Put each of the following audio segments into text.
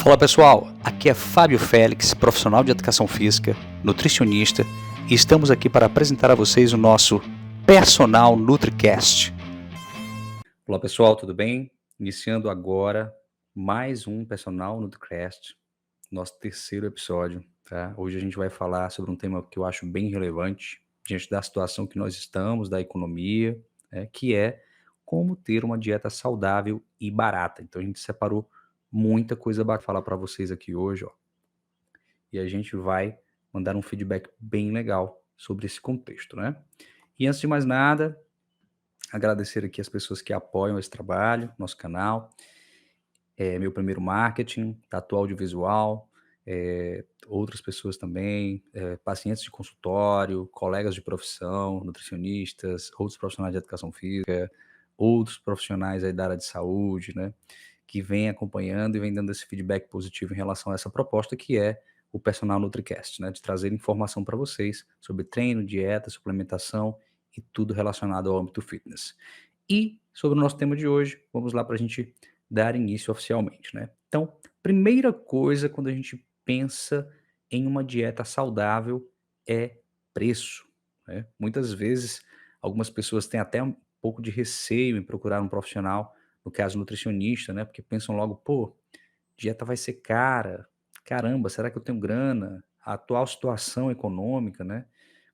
Fala pessoal, aqui é Fábio Félix, profissional de educação física, nutricionista, e estamos aqui para apresentar a vocês o nosso Personal NutriCast. Olá pessoal, tudo bem? Iniciando agora mais um Personal NutriCast, nosso terceiro episódio, tá? Hoje a gente vai falar sobre um tema que eu acho bem relevante, diante da situação que nós estamos, da economia, que é como ter uma dieta saudável e barata. Então a gente separou muita coisa para falar para vocês aqui hoje, ó. E a gente vai mandar um feedback bem legal sobre esse contexto, né? E antes de mais nada, agradecer aqui as pessoas que apoiam esse trabalho, nosso canal, Meu Primeiro Marketing, Tatu Audiovisual, outras pessoas também, pacientes de consultório, colegas de profissão, nutricionistas, outros profissionais de educação física, outros profissionais aí da área de saúde, né? Que vem acompanhando e vem dando esse feedback positivo em relação a essa proposta que é o Personal NutriCast, né, de trazer informação para vocês sobre treino, dieta, suplementação e tudo relacionado ao âmbito fitness. E sobre o nosso tema de hoje, vamos lá para a gente dar início oficialmente, né? Então, primeira coisa quando a gente pensa em uma dieta saudável é preço, né? Muitas vezes, algumas pessoas têm até um pouco de receio em procurar um profissional, no caso nutricionista, né, porque pensam logo: "Pô, dieta vai ser cara, caramba, será que eu tenho grana?". A atual situação econômica, né,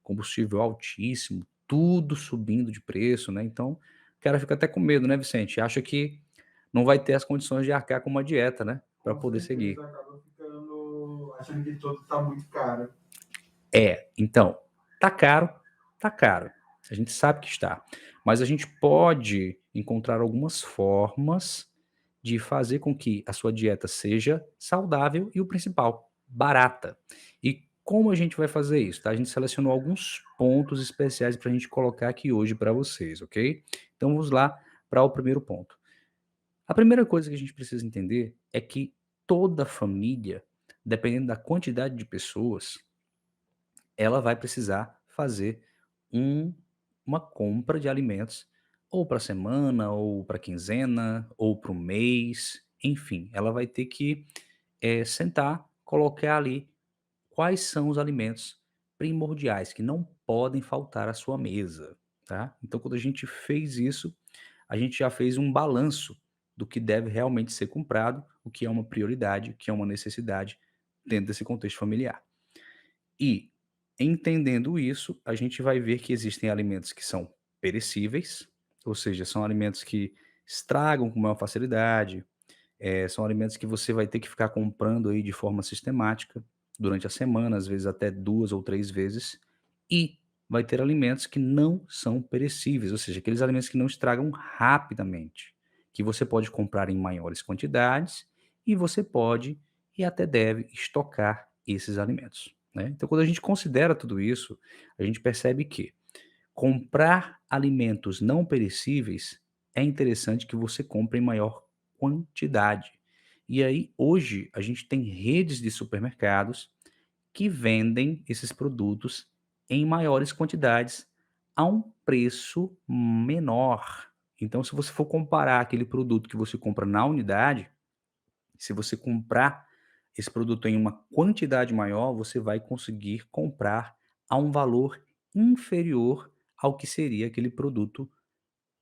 combustível altíssimo, tudo subindo de preço, né, então o cara fica até com medo, né, Vicente, acha que não vai ter as condições de arcar com uma dieta, né, para Com poder certeza, seguir. acaba ficando achando que tudo está muito caro. Então, tá caro, tá caro. A gente sabe que está, mas a gente pode encontrar algumas formas de fazer com que a sua dieta seja saudável e o principal, barata. E como a gente vai fazer isso, tá? A gente selecionou alguns pontos especiais para a gente colocar aqui hoje para vocês, ok? Então vamos lá para o primeiro ponto. A primeira coisa que a gente precisa entender é que toda família, dependendo da quantidade de pessoas, ela vai precisar fazer um uma compra de alimentos ou para semana, ou para quinzena, ou para o mês, enfim, ela vai ter que, sentar, colocar ali quais são os alimentos primordiais que não podem faltar à sua mesa, tá. Então quando a gente fez isso, a gente já fez um balanço do que deve realmente ser comprado, o que é uma prioridade, o que é uma necessidade dentro desse contexto familiar. E, entendendo isso, a gente vai ver que existem alimentos que são perecíveis, ou seja, são alimentos que estragam com maior facilidade, são alimentos que você vai ter que ficar comprando aí de forma sistemática durante a semana, às vezes até 2 ou 3 vezes, e vai ter alimentos que não são perecíveis, ou seja, aqueles alimentos que não estragam rapidamente, que você pode comprar em maiores quantidades e você pode e até deve estocar esses alimentos, né. Então quando a gente considera tudo isso, a gente percebe que comprar alimentos não perecíveis é interessante que você compre em maior quantidade. E aí, hoje, a gente tem redes de supermercados que vendem esses produtos em maiores quantidades a um preço menor. Então, se você for comparar aquele produto que você compra na unidade, se você comprar esse produto em uma quantidade maior, você vai conseguir comprar a um valor inferior ao que seria aquele produto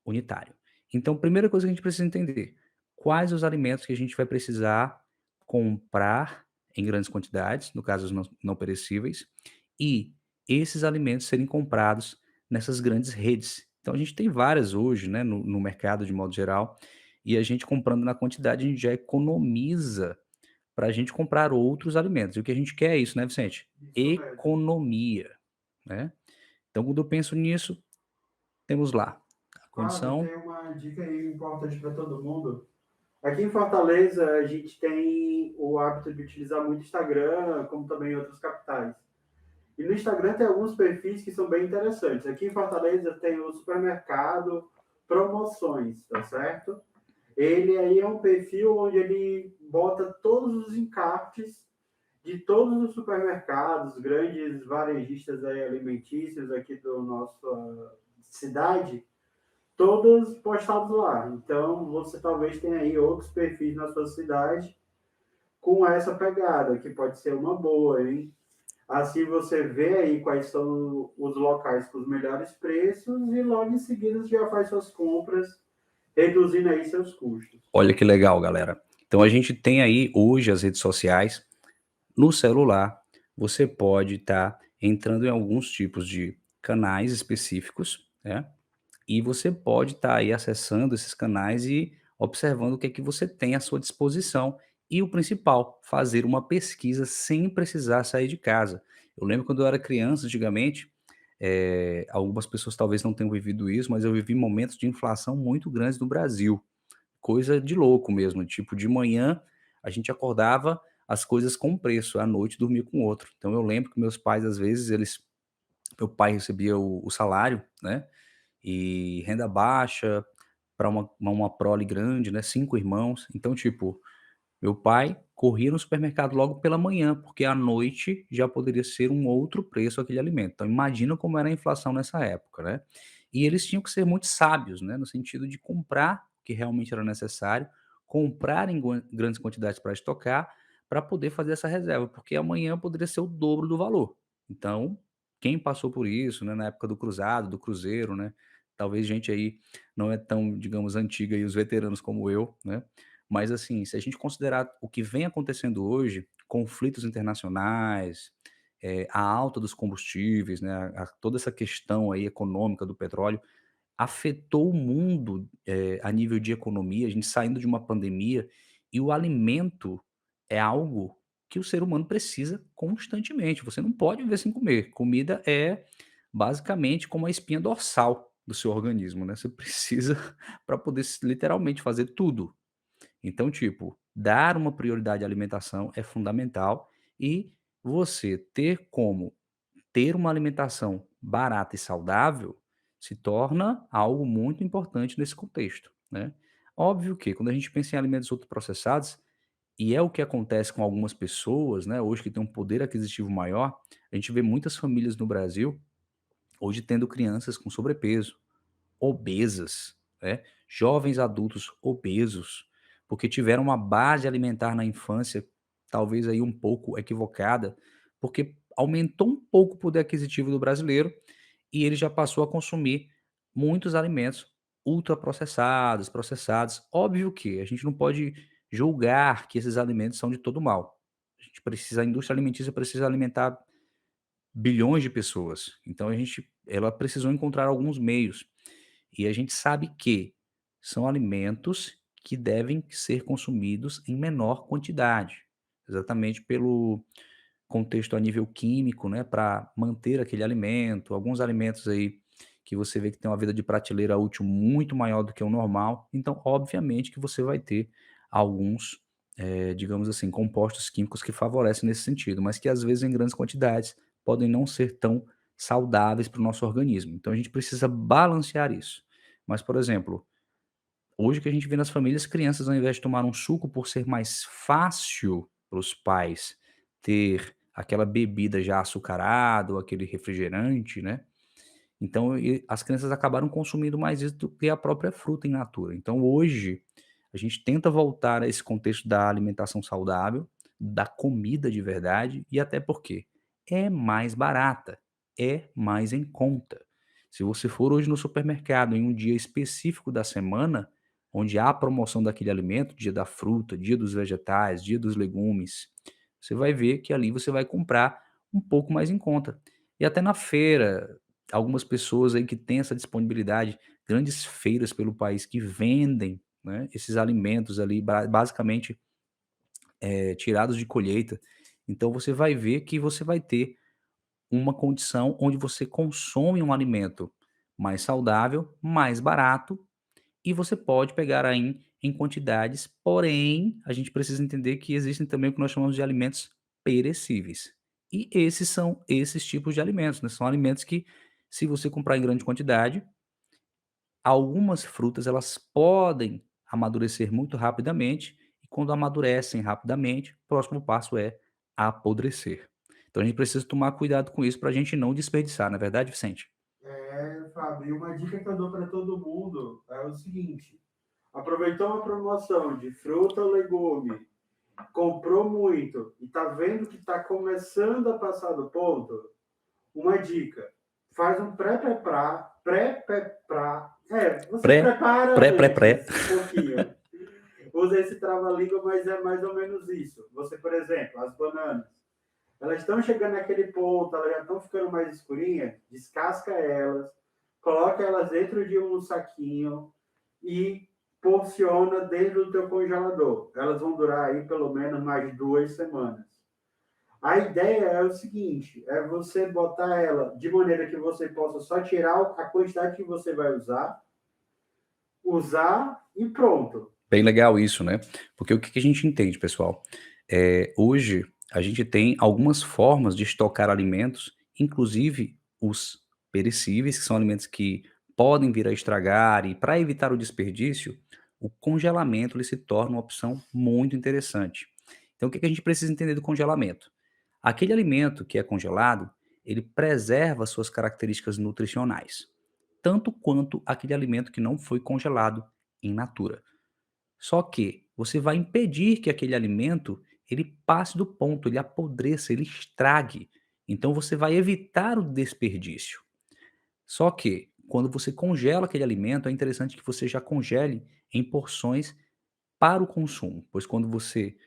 unitário. Então, primeira coisa que a gente precisa entender, quais os alimentos que a gente vai precisar comprar em grandes quantidades, no caso os não perecíveis, e esses alimentos serem comprados nessas grandes redes. Então a gente tem várias hoje, né, no mercado de modo geral, e a gente comprando na quantidade, a gente já economiza para a gente comprar outros alimentos. E o que a gente quer é isso, né, Vicente? Isso mesmo. Economia, né. Então quando eu penso nisso, temos lá a Fábio, condição. tem uma dica aí importante para todo mundo. Aqui em Fortaleza, a gente tem o hábito de utilizar muito Instagram, como também em outras capitais. E no Instagram tem alguns perfis que são bem interessantes. Aqui em Fortaleza tem o supermercado Promoções, tá certo? Ele aí é um perfil onde ele bota todos os encartes de todos os supermercados, grandes varejistas aí alimentícios aqui do nossa cidade, todos postados lá. Então, você talvez tenha aí outros perfis na sua cidade com essa pegada, que pode ser uma boa, hein? Assim você vê aí quais são os locais com os melhores preços e logo em seguida já faz suas compras, reduzindo aí seus custos. Olha que legal, galera. Então a gente tem aí hoje as redes sociais. No celular, você pode estar entrando em alguns tipos de canais específicos, né? E você pode estar aí acessando esses canais e observando o que é que você tem à sua disposição. E o principal, fazer uma pesquisa sem precisar sair de casa. Eu lembro quando eu era criança, antigamente, algumas pessoas talvez não tenham vivido isso, mas eu vivi momentos de inflação muito grandes no Brasil. Coisa de louco mesmo, tipo, de manhã a gente acordava as coisas com um preço, à noite dormia com outro. Então eu lembro que meus pais, às vezes, meu pai recebia o salário, né, e renda baixa para uma prole grande, né, 5 irmãos. Então, tipo, meu pai corria no supermercado logo pela manhã, porque à noite já poderia ser um outro preço aquele alimento. Então imagina como era a inflação nessa época, né. E eles tinham que ser muito sábios, né, no sentido de comprar o que realmente era necessário, comprar em grandes quantidades para estocar, para poder fazer essa reserva, porque amanhã poderia ser o dobro do valor. Então, quem passou por isso, né, na época do cruzado, do cruzeiro, né, talvez gente aí não é tão, digamos, antiga e os veteranos como eu, né, mas assim, se a gente considerar o que vem acontecendo hoje, conflitos internacionais, a alta dos combustíveis, né, toda essa questão aí econômica do petróleo, afetou o mundo, a nível de economia, a gente saindo de uma pandemia, e o alimento é algo que o ser humano precisa constantemente, você não pode viver sem comer. Comida é basicamente como a espinha dorsal do seu organismo, né, você precisa para poder literalmente fazer tudo. Então, tipo, dar uma prioridade à alimentação é fundamental e você ter como ter uma alimentação barata e saudável se torna algo muito importante nesse contexto, né. Óbvio que quando a gente pensa em alimentos ultraprocessados, e é o que acontece com algumas pessoas, né, hoje que tem um poder aquisitivo maior, a gente vê muitas famílias no Brasil hoje tendo crianças com sobrepeso, obesas, né, jovens adultos obesos, porque tiveram uma base alimentar na infância, talvez aí um pouco equivocada, porque aumentou um pouco o poder aquisitivo do brasileiro e ele já passou a consumir muitos alimentos ultraprocessados, processados. Óbvio que a gente não pode julgar que esses alimentos são de todo mal. A indústria alimentícia precisa alimentar bilhões de pessoas. Então ela precisou encontrar alguns meios. E a gente sabe que são alimentos que devem ser consumidos em menor quantidade, exatamente pelo contexto a nível químico, né, para manter aquele alimento. Alguns alimentos aí que você vê que tem uma vida de prateleira útil muito maior do que o normal, então obviamente que você vai ter alguns, digamos assim, compostos químicos que favorecem nesse sentido, mas que às vezes em grandes quantidades podem não ser tão saudáveis para o nosso organismo. Então a gente precisa balancear isso. Mas, por exemplo, hoje o que a gente vê nas famílias, crianças ao invés de tomar um suco por ser mais fácil para os pais ter aquela bebida já açucarada ou aquele refrigerante, né, então as crianças acabaram consumindo mais isso do que a própria fruta in natura. Então hoje, a gente tenta voltar a esse contexto da alimentação saudável, da comida de verdade e até porque é mais barata, é mais em conta. Se você for hoje no supermercado em um dia específico da semana, onde há a promoção daquele alimento, dia da fruta, dia dos vegetais, dia dos legumes, você vai ver que ali você vai comprar um pouco mais em conta. E até na feira, algumas pessoas aí que têm essa disponibilidade, grandes feiras pelo país que vendem, né, esses alimentos ali basicamente, tirados de colheita. Então você vai ver que você vai ter uma condição onde você consome um alimento mais saudável, mais barato, e você pode pegar aí em quantidades, porém, a gente precisa entender que existem também o que nós chamamos de alimentos perecíveis. E esses são esses tipos de alimentos, né, são alimentos que, se você comprar em grande quantidade, algumas frutas elas podem amadurecer muito rapidamente, e quando amadurecem rapidamente, o próximo passo é apodrecer. Então a gente precisa tomar cuidado com isso para a gente não desperdiçar, não é verdade, Vicente? É, Fábio, e uma dica que eu dou para todo mundo é o seguinte: aproveitou uma promoção de fruta ou legume comprou muito e está vendo que está começando a passar do ponto, uma dica, faz um você Pré, prepara pré, pré, pré. antes um pouquinho. Usa esse trava-língua, mas é mais ou menos isso. Você, por exemplo, as bananas, elas estão chegando naquele ponto, elas já estão ficando mais escurinhas, descasca elas, coloca elas dentro de um saquinho e porciona dentro do teu congelador. Elas vão durar aí pelo menos mais 2 semanas. A ideia é o seguinte, é você botar ela de maneira que você possa só tirar a quantidade que você vai usar e pronto. Bem legal isso, né? Porque o que a gente entende, pessoal? Hoje a gente tem algumas formas de estocar alimentos, inclusive os perecíveis, que são alimentos que podem vir a estragar, e para evitar o desperdício, o congelamento ele se torna uma opção muito interessante. Então, o que a gente precisa entender do congelamento? Aquele alimento que é congelado, ele preserva suas características nutricionais, tanto quanto aquele alimento que não foi congelado in natura. Só que você vai impedir que aquele alimento ele passe do ponto, ele apodreça, ele estrague. Então você vai evitar o desperdício. Só que quando você congela aquele alimento, é interessante que você já congele em porções para o consumo, pois quando você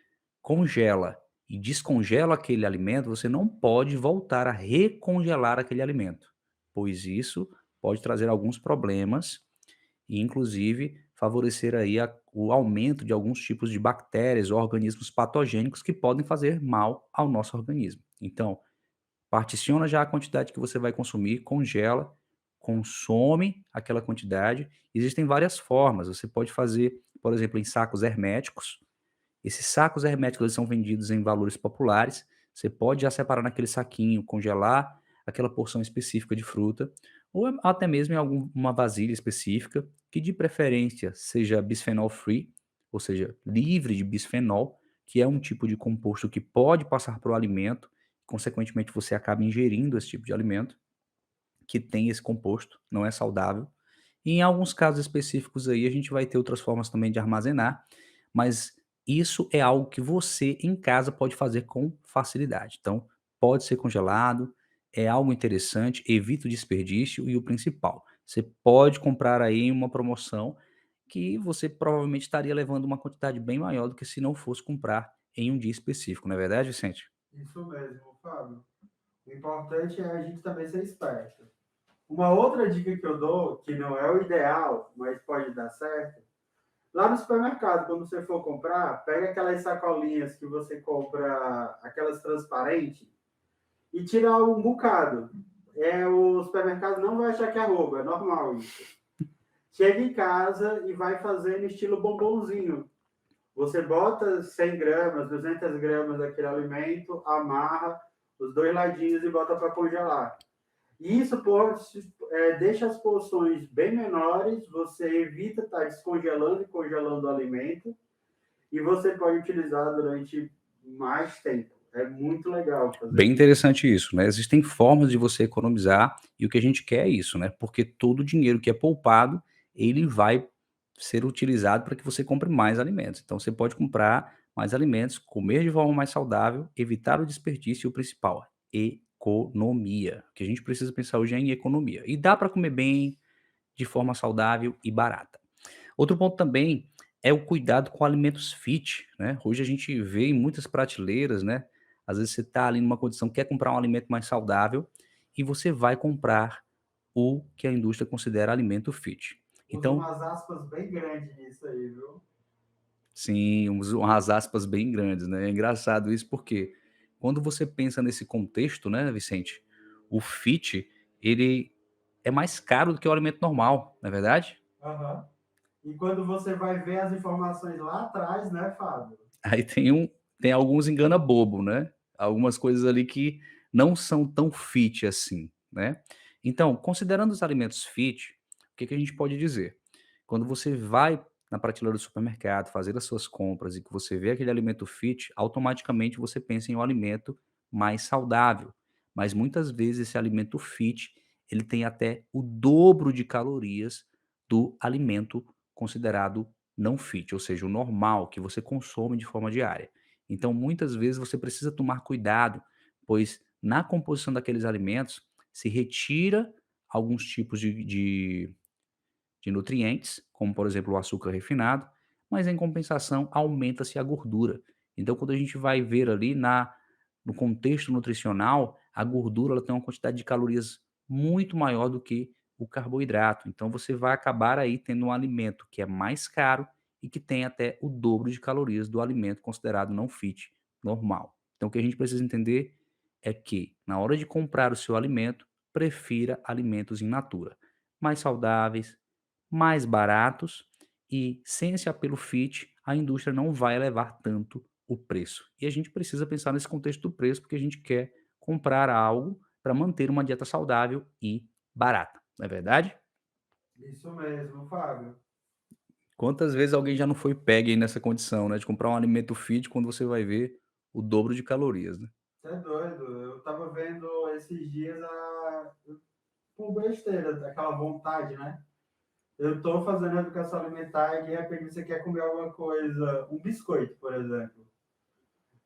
congela e descongela aquele alimento, você não pode voltar a recongelar aquele alimento, pois isso pode trazer alguns problemas e inclusive favorecer aí o aumento de alguns tipos de bactérias ou organismos patogênicos que podem fazer mal ao nosso organismo. Então, particiona já a quantidade que você vai consumir, congela, consome aquela quantidade. Existem várias formas, você pode fazer, por exemplo, em sacos herméticos. Esses sacos herméticos eles são vendidos em valores populares. Você pode já separar naquele saquinho, congelar aquela porção específica de fruta, ou até mesmo em alguma vasilha específica, que de preferência seja bisfenol free, ou seja, livre de bisfenol, que é um tipo de composto que pode passar para o alimento, consequentemente você acaba ingerindo esse tipo de alimento, que tem esse composto, não é saudável. E em alguns casos específicos aí a gente vai ter outras formas também de armazenar, mas isso é algo que você em casa pode fazer com facilidade. Então, pode ser congelado, é algo interessante, evita o desperdício e o principal, você pode comprar aí em uma promoção que você provavelmente estaria levando uma quantidade bem maior do que se não fosse comprar em um dia específico, não é verdade, Vicente? Isso mesmo, Fábio. O importante é a gente também ser esperto. Uma outra dica que eu dou, que não é o ideal, mas pode dar certo, lá no supermercado, quando você for comprar, pega aquelas sacolinhas que você compra, aquelas transparentes, e tira um bocado. O supermercado não vai achar que é roubo, é normal isso. Chega em casa e vai fazendo estilo bombonzinho. Você bota 100 gramas, 200 gramas daquele alimento, amarra os dois ladinhos e bota para congelar. Isso deixa as porções bem menores, você evita estar descongelando e congelando o alimento, e você pode utilizar durante mais tempo. É muito legal fazer Bem isso. interessante isso, né? Existem formas de você economizar e o que a gente quer é isso, né? Porque todo o dinheiro que é poupado, ele vai ser utilizado para que você compre mais alimentos. Então você pode comprar mais alimentos, comer de forma mais saudável, evitar o desperdício e o principal, economia. O que a gente precisa pensar hoje é em economia. E dá para comer bem, de forma saudável e barata. Outro ponto também é o cuidado com alimentos fit, né? Hoje a gente vê em muitas prateleiras, né? Às vezes você está ali numa condição, quer comprar um alimento mais saudável e você vai comprar o que a indústria considera alimento fit. Usa Então, umas aspas bem grandes nisso aí, viu? sim, umas aspas bem grandes, né? É engraçado isso porque quando você pensa nesse contexto, né, Vicente, o fit, ele é mais caro do que o alimento normal, não é verdade? Aham. E quando você vai ver as informações lá atrás, né, Fábio? Aí tem alguns engana bobo, né, algumas coisas ali que não são tão fit assim, né. Então, considerando os alimentos fit, o que que a gente pode dizer? Quando você vai na prateleira do supermercado fazer as suas compras e que você vê aquele alimento fit, automaticamente você pensa em um alimento mais saudável, mas muitas vezes esse alimento fit, ele tem até o dobro de calorias do alimento considerado não fit, ou seja, o normal que você consome de forma diária. Então, muitas vezes você precisa tomar cuidado, pois na composição daqueles alimentos se retira alguns tipos de nutrientes, como por exemplo o açúcar refinado, mas em compensação aumenta-se a gordura. Então, quando a gente vai ver ali no contexto nutricional, a gordura ela tem uma quantidade de calorias muito maior do que o carboidrato. Então, você vai acabar aí tendo um alimento que é mais caro e que tem até o dobro de calorias do alimento considerado não fit, normal. Então, o que a gente precisa entender é que, na hora de comprar o seu alimento, prefira alimentos in natura, mais saudáveis, mais baratos e sem esse apelo fit, a indústria não vai elevar tanto o preço. E a gente precisa pensar nesse contexto do preço, porque a gente quer comprar algo para manter uma dieta saudável e barata, não é verdade? Isso mesmo, Fábio. Quantas vezes alguém já não foi pego aí nessa condição, né, de comprar um alimento fit quando você vai ver o dobro de calorias, né? Você é doido. Eu tava vendo esses dias por besteira, daquela vontade, né? Eu tô fazendo educação alimentar e de repente você quer comer alguma coisa, um biscoito, por exemplo.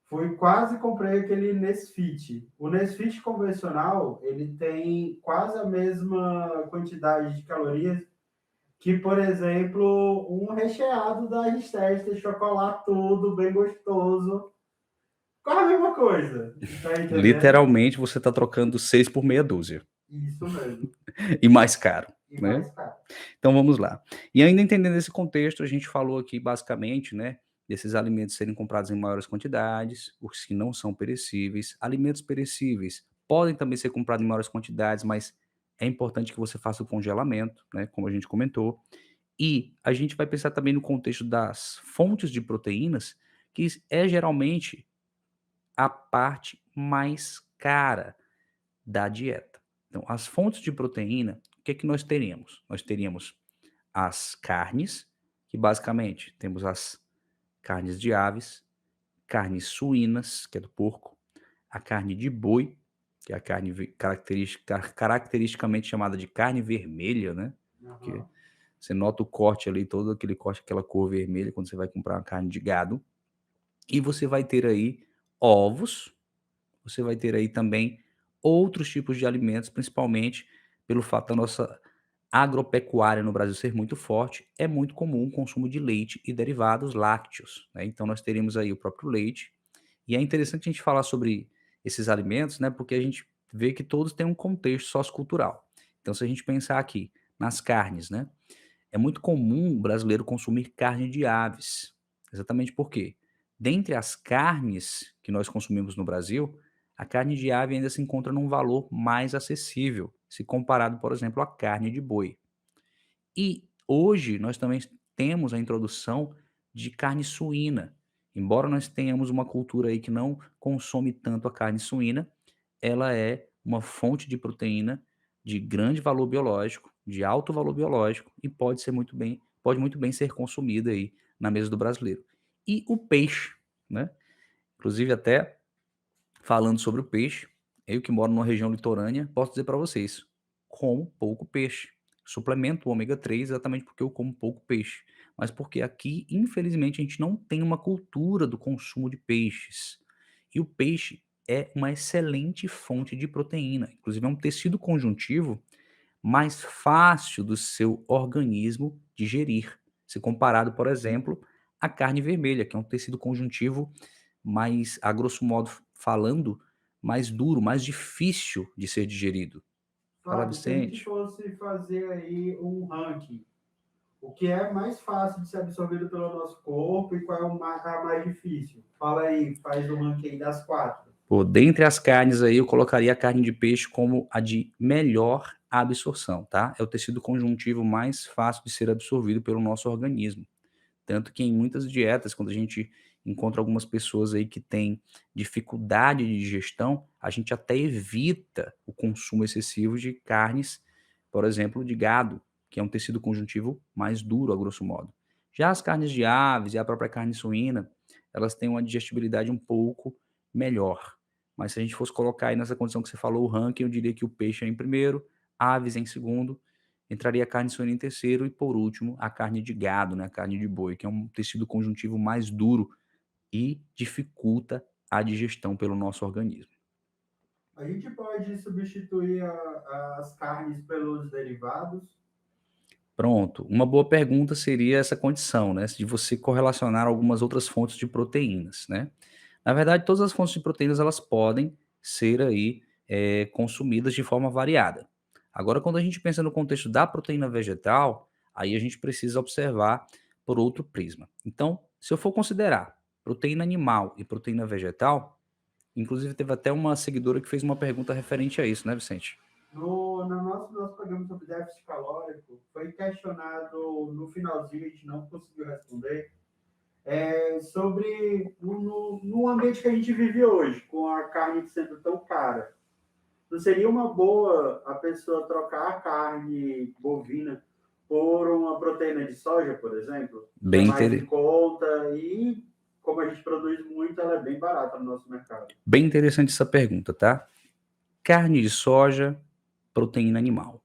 Fui quase comprei aquele Nesfit. O Nesfit convencional, ele tem quase a mesma quantidade de calorias que, por exemplo, um recheado da Rister, chocolate tudo, bem gostoso. Quase a mesma coisa, tá entendendo? Literalmente você está trocando 6 por meia dúzia, Isso mesmo. e mais caro, E né? mais caro. Então vamos lá. E ainda entendendo esse contexto, a gente falou aqui basicamente, né, desses alimentos serem comprados em maiores quantidades, os que não são perecíveis. Alimentos perecíveis podem também ser comprados em maiores quantidades, mas é importante que você faça o congelamento, né, como a gente comentou. E a gente vai pensar também no contexto das fontes de proteínas, que é geralmente a parte mais cara da dieta. Então, as fontes de proteína, o que é que nós teríamos? Nós teríamos as carnes, que basicamente temos as carnes de aves, carnes suínas, que é do porco, a carne de boi, que é a carne caracteristicamente chamada de carne vermelha, né? Porque Uhum. você nota o corte ali, todo aquele corte, aquela cor vermelha, quando você vai comprar uma carne de gado. E você vai ter aí ovos, você vai ter aí também outros tipos de alimentos, principalmente pelo fato da nossa agropecuária no Brasil ser muito forte, é muito comum o consumo de leite e derivados lácteos, né? Então nós teríamos aí o próprio leite, e é interessante a gente falar sobre esses alimentos, né? Porque a gente vê que todos têm um contexto sociocultural. Então, se a gente pensar aqui nas carnes, né? É muito comum o brasileiro consumir carne de aves. Exatamente por quê? Dentre as carnes que nós consumimos no Brasil, a carne de ave ainda se encontra num valor mais acessível, se comparado, por exemplo, à carne de boi. E hoje nós também temos a introdução de carne suína. Embora nós tenhamos uma cultura aí que não consome tanto a carne suína, ela é uma fonte de proteína de grande valor biológico, de alto valor biológico e pode muito bem ser consumida aí na mesa do brasileiro. E o peixe, né? Inclusive até falando sobre o peixe, eu que moro numa região litorânea, posso dizer para vocês, como pouco peixe. Suplemento o ômega 3 exatamente porque eu como pouco peixe, mas porque aqui, infelizmente, a gente não tem uma cultura do consumo de peixes. E o peixe é uma excelente fonte de proteína, inclusive é um tecido conjuntivo mais fácil do seu organismo digerir, se comparado, por exemplo, à carne vermelha, que é um tecido conjuntivo mais, a grosso modo falando, mais duro, mais difícil de ser digerido. Fala, Fábio, se a gente Vicente. fosse fazer aí um ranking, o que é mais fácil de ser absorvido pelo nosso corpo e qual é a mais difícil? Fala aí, faz o ranking aí das quatro. Pô, dentre as carnes aí, eu colocaria a carne de peixe como a de melhor absorção, tá? É o tecido conjuntivo mais fácil de ser absorvido pelo nosso organismo. Tanto que em muitas dietas, quando a gente encontra algumas pessoas aí que têm dificuldade de digestão, a gente até evita o consumo excessivo de carnes, por exemplo, de gado, que é um tecido conjuntivo mais duro, a grosso modo. Já as carnes de aves e a própria carne suína, elas têm uma digestibilidade um pouco melhor. Mas se a gente fosse colocar aí nessa condição que você falou, o ranking, eu diria que o peixe é em primeiro, aves em segundo, entraria a carne suína em terceiro e, por último, a carne de gado, né, a carne de boi, que é um tecido conjuntivo mais duro, e dificulta a digestão pelo nosso organismo. A gente pode substituir as carnes pelos derivados? Pronto, uma boa pergunta seria essa condição, né, de você correlacionar algumas outras fontes de proteínas, né. Na verdade, todas as fontes de proteínas elas podem ser aí, consumidas de forma variada. Agora, quando a gente pensa no contexto da proteína vegetal, aí a gente precisa observar por outro prisma. Então, se eu for considerar proteína animal e proteína vegetal, inclusive teve até uma seguidora que fez uma pergunta referente a isso, né, Vicente? No nosso programa sobre déficit calórico, foi questionado no finalzinho, a gente não conseguiu responder, sobre no ambiente que a gente vive hoje, com a carne sendo tão cara. Não seria uma boa a pessoa trocar a carne bovina por uma proteína de soja, por exemplo, que é Bem, mais em conta e, como a gente produz muito, ela é bem barata no nosso mercado. bem interessante essa pergunta, tá? Carne de soja, proteína animal,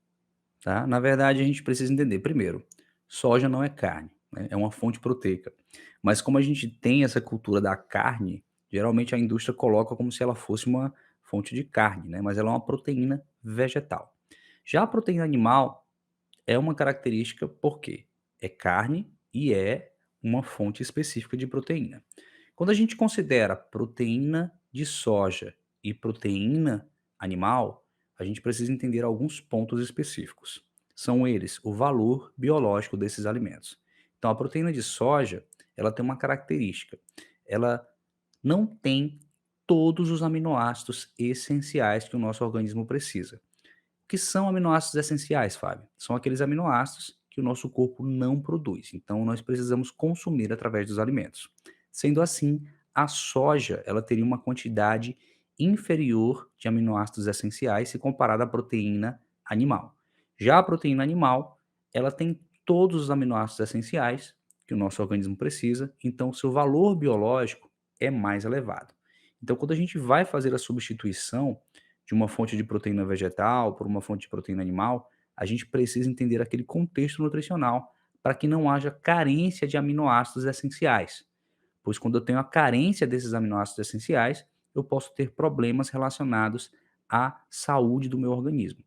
tá? Na verdade, a gente precisa entender, primeiro, soja não é carne, né? É uma fonte proteica. Mas como a gente tem essa cultura da carne, geralmente a indústria coloca como se ela fosse uma fonte de carne, né? Mas ela é uma proteína vegetal. Já a proteína animal é uma característica porque é carne e é uma fonte específica de proteína. Quando a gente considera proteína de soja e proteína animal, a gente precisa entender alguns pontos específicos. São eles o valor biológico desses alimentos. Então, a proteína de soja, ela tem uma característica. Ela não tem todos os aminoácidos essenciais que o nosso organismo precisa. O que são aminoácidos essenciais, Fábio? São aqueles aminoácidos que o nosso corpo não produz. Então, nós precisamos consumir através dos alimentos. Sendo assim, a soja ela teria uma quantidade inferior de aminoácidos essenciais se comparada à proteína animal. Já a proteína animal, ela tem todos os aminoácidos essenciais que o nosso organismo precisa, então seu valor biológico é mais elevado. Então, quando a gente vai fazer a substituição de uma fonte de proteína vegetal por uma fonte de proteína animal, a gente precisa entender aquele contexto nutricional para que não haja carência de aminoácidos essenciais. Pois quando eu tenho a carência desses aminoácidos essenciais, eu posso ter problemas relacionados à saúde do meu organismo.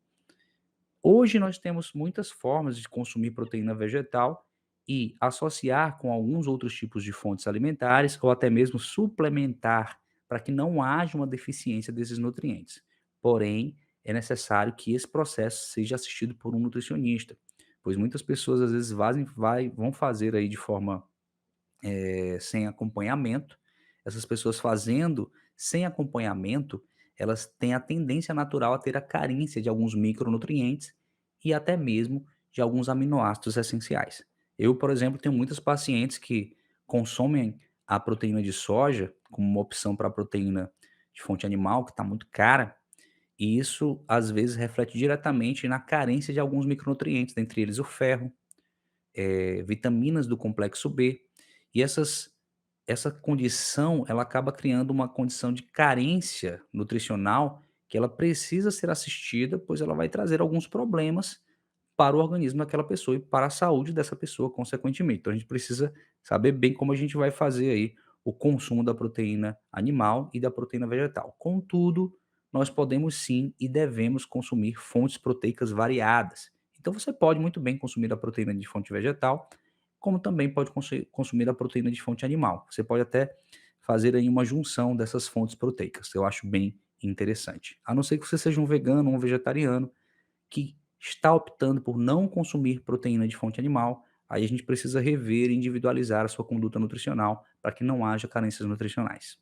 Hoje nós temos muitas formas de consumir proteína vegetal e associar com alguns outros tipos de fontes alimentares ou até mesmo suplementar para que não haja uma deficiência desses nutrientes. Porém, é necessário que esse processo seja assistido por um nutricionista, pois muitas pessoas às vezes vão fazer aí de forma sem acompanhamento. Essas pessoas fazendo sem acompanhamento, elas têm a tendência natural a ter a carência de alguns micronutrientes e até mesmo de alguns aminoácidos essenciais. Eu, por exemplo, tenho muitos pacientes que consomem a proteína de soja como uma opção para a proteína de fonte animal, que está muito cara, e isso às vezes reflete diretamente na carência de alguns micronutrientes, dentre eles o ferro, vitaminas do complexo B, e essa condição, ela acaba criando uma condição de carência nutricional que ela precisa ser assistida, pois ela vai trazer alguns problemas para o organismo daquela pessoa e para a saúde dessa pessoa, consequentemente. Então a gente precisa saber bem como a gente vai fazer aí o consumo da proteína animal e da proteína vegetal. Contudo, nós podemos sim e devemos consumir fontes proteicas variadas. Então você pode muito bem consumir a proteína de fonte vegetal, como também pode consumir a proteína de fonte animal. Você pode até fazer aí uma junção dessas fontes proteicas. Eu acho bem interessante. A não ser que você seja um vegano ou um vegetariano que está optando por não consumir proteína de fonte animal, aí a gente precisa rever e individualizar a sua conduta nutricional para que não haja carências nutricionais.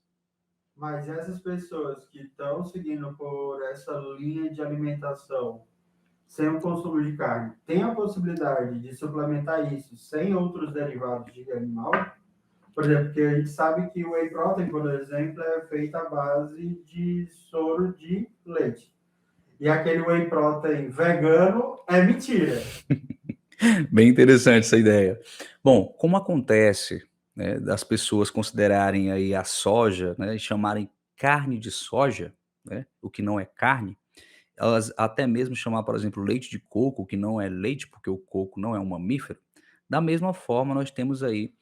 Mas essas pessoas que estão seguindo por essa linha de alimentação sem o consumo de carne, tem a possibilidade de suplementar isso sem outros derivados de animal? Por exemplo, porque a gente sabe que o whey protein, por exemplo, é feito à base de soro de leite. E aquele whey protein vegano é mentira. Bem interessante essa ideia. Bom, como acontece, né, das pessoas considerarem aí a soja, né, e chamarem carne de soja, né, o que não é carne, elas até mesmo chamar, por exemplo, leite de coco, que não é leite, porque o coco não é um mamífero, da mesma forma nós temos aí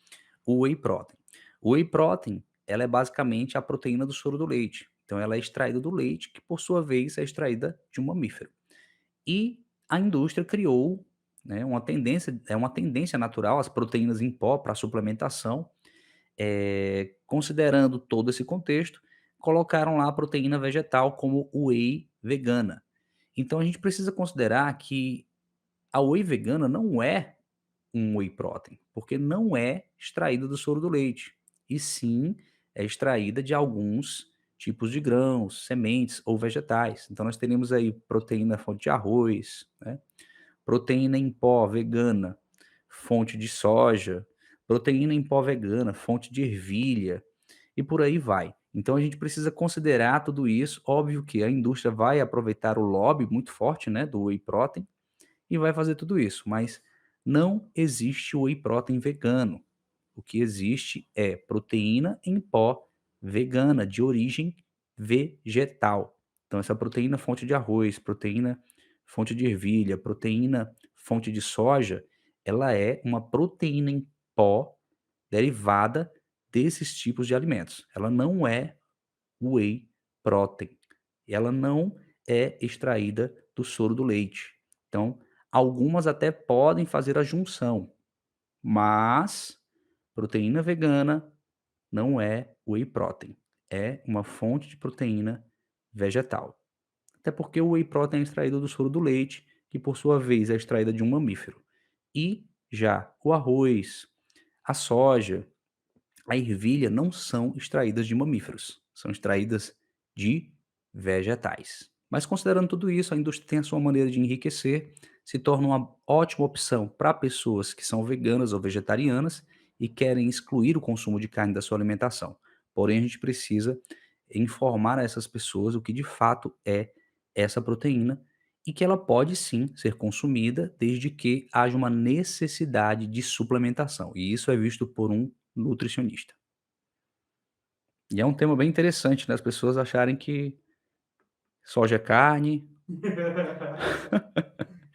o whey protein. O whey protein, ela é basicamente a proteína do soro do leite. Então ela é extraída do leite, que por sua vez é extraída de um mamífero. E a indústria criou, né, uma tendência natural as proteínas em pó para suplementação, considerando todo esse contexto, colocaram lá a proteína vegetal como whey vegana. Então a gente precisa considerar que a whey vegana não é um whey protein, porque não é extraída do soro do leite, e sim é extraída de alguns tipos de grãos, sementes ou vegetais. Então nós teríamos aí proteína fonte de arroz, né? Proteína em pó vegana, fonte de soja, proteína em pó vegana, fonte de ervilha, e por aí vai. Então a gente precisa considerar tudo isso. Óbvio que a indústria vai aproveitar o lobby muito forte, né, do whey protein e vai fazer tudo isso, mas não existe whey protein vegano. O que existe é proteína em pó vegana de origem vegetal. Então essa proteína fonte de arroz, proteína fonte de ervilha, proteína fonte de soja, ela é uma proteína em pó derivada desses tipos de alimentos. Ela não é whey protein. Ela não é extraída do soro do leite. Então, algumas até podem fazer a junção, mas proteína vegana não é whey protein. É uma fonte de proteína vegetal. Até porque o whey protein é extraído do soro do leite, que por sua vez é extraída de um mamífero. E já o arroz, a soja, a ervilha não são extraídas de mamíferos, são extraídas de vegetais. Mas considerando tudo isso, a indústria tem a sua maneira de enriquecer, se torna uma ótima opção para pessoas que são veganas ou vegetarianas e querem excluir o consumo de carne da sua alimentação. Porém, a gente precisa informar a essas pessoas o que de fato é essa proteína e que ela pode sim ser consumida desde que haja uma necessidade de suplementação. E isso é visto por um nutricionista. E é um tema bem interessante, né, as pessoas acharem que soja é carne,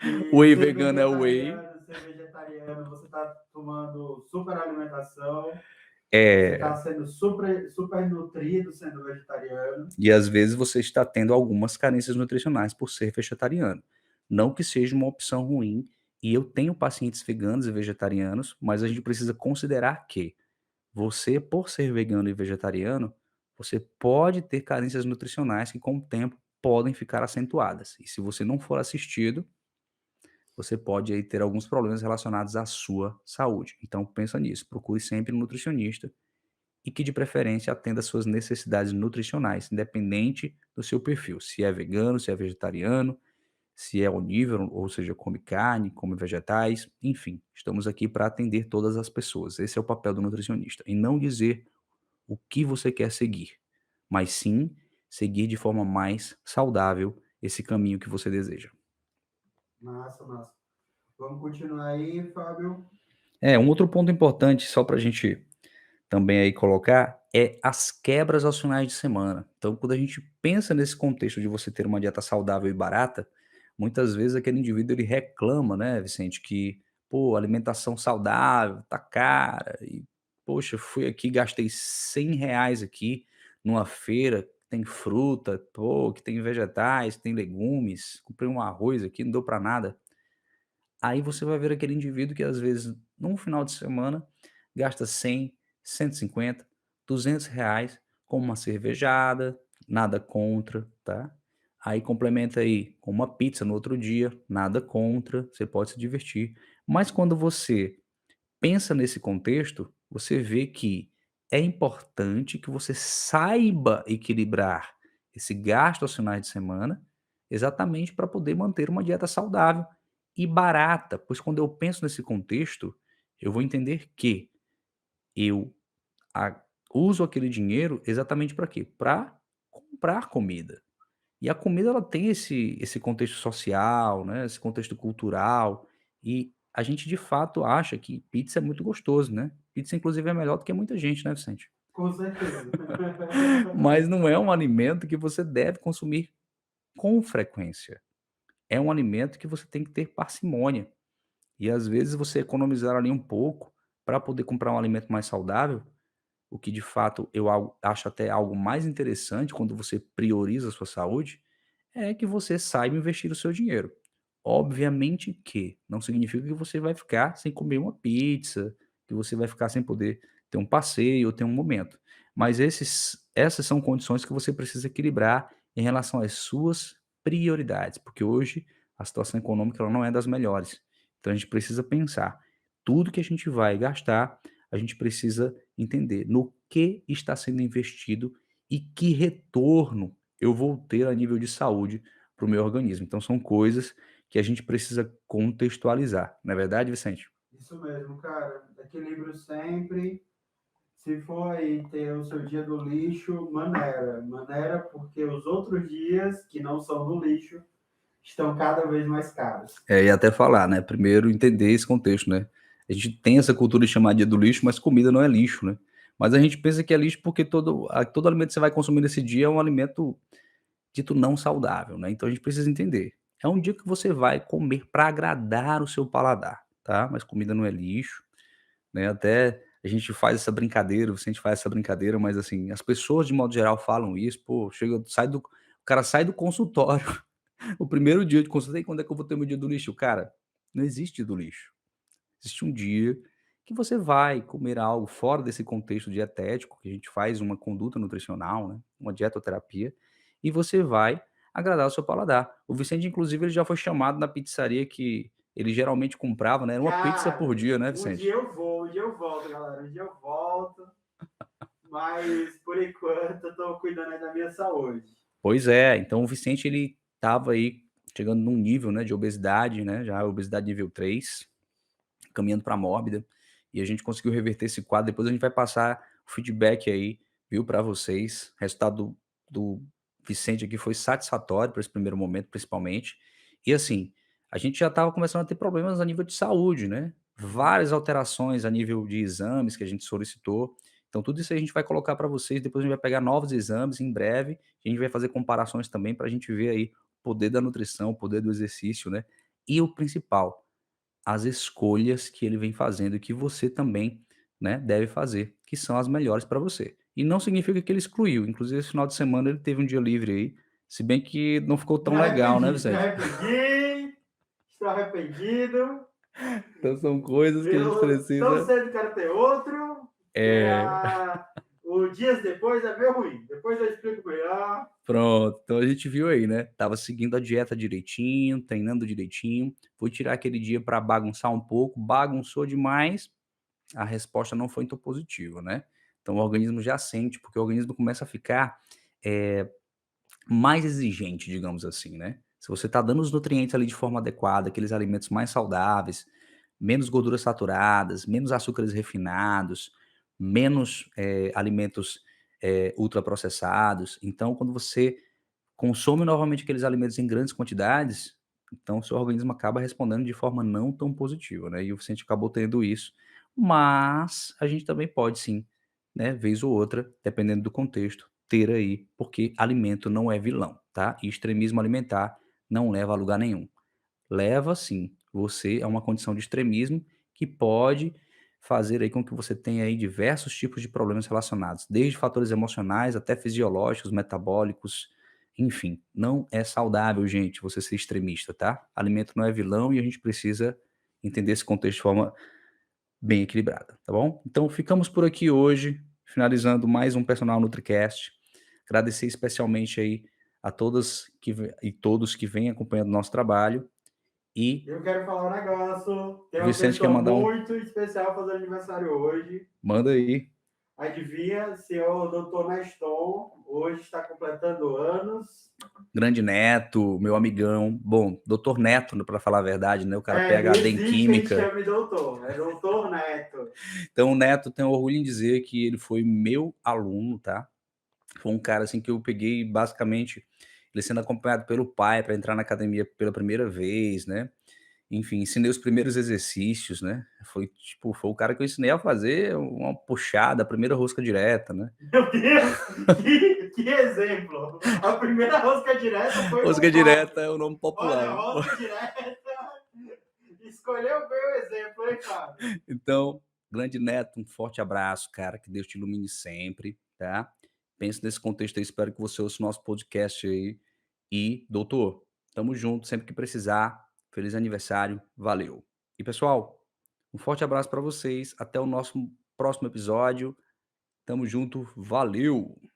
E whey ser vegano é whey. vegetariano, ser vegetariano, você está tomando super alimentação, você está É, sendo super nutrido sendo vegetariano. e às vezes você está tendo algumas carências nutricionais por ser vegetariano. Não que seja uma opção ruim, e eu tenho pacientes veganos e vegetarianos, mas a gente precisa considerar que você, por ser vegano e vegetariano, você pode ter carências nutricionais que com o tempo podem ficar acentuadas. E se você não for assistido, você pode aí ter alguns problemas relacionados à sua saúde. Então pensa nisso, procure sempre um nutricionista e que de preferência atenda às suas necessidades nutricionais, independente do seu perfil, se é vegano, se é vegetariano, se é onívoro, ou seja, come carne, come vegetais, enfim, estamos aqui para atender todas as pessoas. Esse é o papel do nutricionista, e não dizer o que você quer seguir, mas sim seguir de forma mais saudável esse caminho que você deseja. Massa, massa. Vamos continuar aí, Fábio. Um outro ponto importante, só para a gente também aí colocar, é as quebras aos finais de semana. Então, quando a gente pensa nesse contexto de você ter uma dieta saudável e barata, muitas vezes aquele indivíduo ele reclama, né, Vicente, que, pô, alimentação saudável tá cara e, poxa, fui aqui, gastei R$ 100 aqui numa feira, que tem fruta, pô, que tem vegetais, tem legumes, comprei um arroz aqui, não deu para nada. Aí você vai ver aquele indivíduo que às vezes, num final de semana, gasta 100, 150, R$ 200 com uma cervejada, nada contra, tá? Aí complementa aí com uma pizza no outro dia, nada contra, você pode se divertir. Mas quando você pensa nesse contexto, você vê que é importante que você saiba equilibrar esse gasto aos finais de semana, exatamente para poder manter uma dieta saudável e barata, pois quando eu penso nesse contexto, eu vou entender que eu a uso aquele dinheiro exatamente para quê? Para comprar comida. E a comida ela tem esse contexto social, né, esse contexto cultural, e a gente de fato acha que pizza é muito gostoso, né. Pizza inclusive é melhor do que muita gente, né, Vicente? Com certeza. Mas não é um alimento que você deve consumir com frequência. É um alimento que você tem que ter parcimônia. E às vezes você economizar ali um pouco para poder comprar um alimento mais saudável, o que de fato eu acho até algo mais interessante quando você prioriza a sua saúde, é que você saiba investir o seu dinheiro. Obviamente que não significa que você vai ficar sem comer uma pizza, que você vai ficar sem poder ter um passeio ou ter um momento. Mas essas são condições que você precisa equilibrar em relação às suas prioridades, porque hoje a situação econômica ela não é das melhores. Então a gente precisa pensar, tudo que a gente vai gastar, a gente precisa entender no que está sendo investido e que retorno eu vou ter a nível de saúde para o meu organismo. Então são coisas que a gente precisa contextualizar, não é verdade, Vicente? Isso mesmo, cara. Equilíbrio sempre. Se for aí ter o seu dia do lixo, maneira. Maneira porque os outros dias que não são do lixo estão cada vez mais caros. E até falar, né, primeiro entender esse contexto, né. A gente tem essa cultura de chamar dia do lixo, mas comida não é lixo, né. Mas a gente pensa que é lixo porque todo alimento que você vai consumir nesse dia é um alimento dito não saudável, né, então a gente precisa entender. É um dia que você vai comer para agradar o seu paladar, tá, mas comida não é lixo, né, até a gente faz essa brincadeira, o Vicente faz essa brincadeira, mas assim, as pessoas de modo geral falam isso, pô, o cara sai do consultório, o primeiro dia de consulta: "E quando é que eu vou ter meu dia do lixo?" Cara, não existe dia do lixo. Existe um dia que você vai comer algo fora desse contexto dietético, que a gente faz uma conduta nutricional, né, uma dietoterapia, e você vai agradar o seu paladar. O Vicente, inclusive, ele já foi chamado na pizzaria que ele geralmente comprava, né, era uma pizza por Cara, dia, né, um dia Vicente? eu vou, um dia eu volto, galera. Um dia eu volto, mas por enquanto eu tô cuidando aí da minha saúde. Pois é, então o Vicente ele estava aí chegando num nível, né, de obesidade, né, já obesidade nível 3, caminhando para mórbida, e a gente conseguiu reverter esse quadro. Depois a gente vai passar o feedback aí, viu, para vocês. O resultado do Vicente aqui foi satisfatório para esse primeiro momento, principalmente. E assim, a gente já estava começando a ter problemas a nível de saúde, né? Várias alterações a nível de exames que a gente solicitou. Então, tudo isso aí a gente vai colocar para vocês. Depois a gente vai pegar novos exames em breve. A gente vai fazer comparações também para a gente ver aí o poder da nutrição, o poder do exercício, né? E o principal, as escolhas que ele vem fazendo e que você também, né, deve fazer, que são as melhores para você. E não significa que ele excluiu, inclusive esse final de semana ele teve um dia livre aí, se bem que não ficou Me tão legal, né, arrependi, me Vicente? arrependi, estou arrependido. Então são coisas que a gente Eu tão precisa cedo quero ter outro, que é, o dias depois é meio ruim. Depois eu explico melhor. pronto, então a gente viu aí, né, tava seguindo a dieta direitinho, treinando direitinho, foi tirar aquele dia para bagunçar um pouco, bagunçou demais, a resposta não foi tão positiva, né. Então o organismo já sente, porque o organismo começa a ficar, eh mais exigente, digamos assim, né. Se você está dando os nutrientes ali de forma adequada, aqueles alimentos mais saudáveis, menos gorduras saturadas, menos açúcares refinados, menos, alimentos, ultraprocessados. Então, quando você consome novamente aqueles alimentos em grandes quantidades, então o seu organismo acaba respondendo de forma não tão positiva, né, e o Vicente acabou tendo isso. Mas a gente também pode sim, né, vez ou outra, dependendo do contexto, ter aí, porque alimento não é vilão, tá, e extremismo alimentar não leva a lugar nenhum. Leva sim, você a uma condição de extremismo que pode fazer aí com que você tenha aí diversos tipos de problemas relacionados, desde fatores emocionais até fisiológicos, metabólicos, enfim, não é saudável, gente, você ser extremista, tá? Alimento não é vilão e a gente precisa entender esse contexto de forma bem equilibrada, tá bom? Então ficamos por aqui hoje, finalizando mais um Personal NutriCast. Agradecer especialmente aí a todas e todos que vêm acompanhando o nosso trabalho e Eu quero falar um negócio. Tem o uma Vicente quer pessoa mandar um muito especial fazendo aniversário hoje. manda aí. Adivinha, senhor Dr. Neston, hoje está completando anos. Grande Neto, meu amigão. Bom, doutor Neto, para falar a verdade, né, o cara Não PhD em existe quem te química. chame doutor, é doutor Neto. Então o Neto tem orgulho em dizer que ele foi meu aluno, tá. Foi um cara, assim, que eu peguei basicamente ele sendo acompanhado pelo pai para entrar na academia pela primeira vez, né. Enfim, ensinei os primeiros exercícios, né. Foi o cara que eu ensinei a fazer uma puxada, a primeira rosca direta, né. Meu Deus, que exemplo. A primeira rosca direta foi Rosca no pai. direta é o nome Olha, popular, viu. rosca direta. Escolheu bem o exemplo, hein, Fábio? Então Grande Neto, um forte abraço, cara, que Deus te ilumine sempre, tá? Pensa nesse contexto aí, espero que você ouça o nosso podcast aí. E, doutor, tamo junto, sempre que precisar. Feliz aniversário, valeu. E, pessoal, um forte abraço para vocês, até o nosso próximo episódio. Tamo junto, valeu!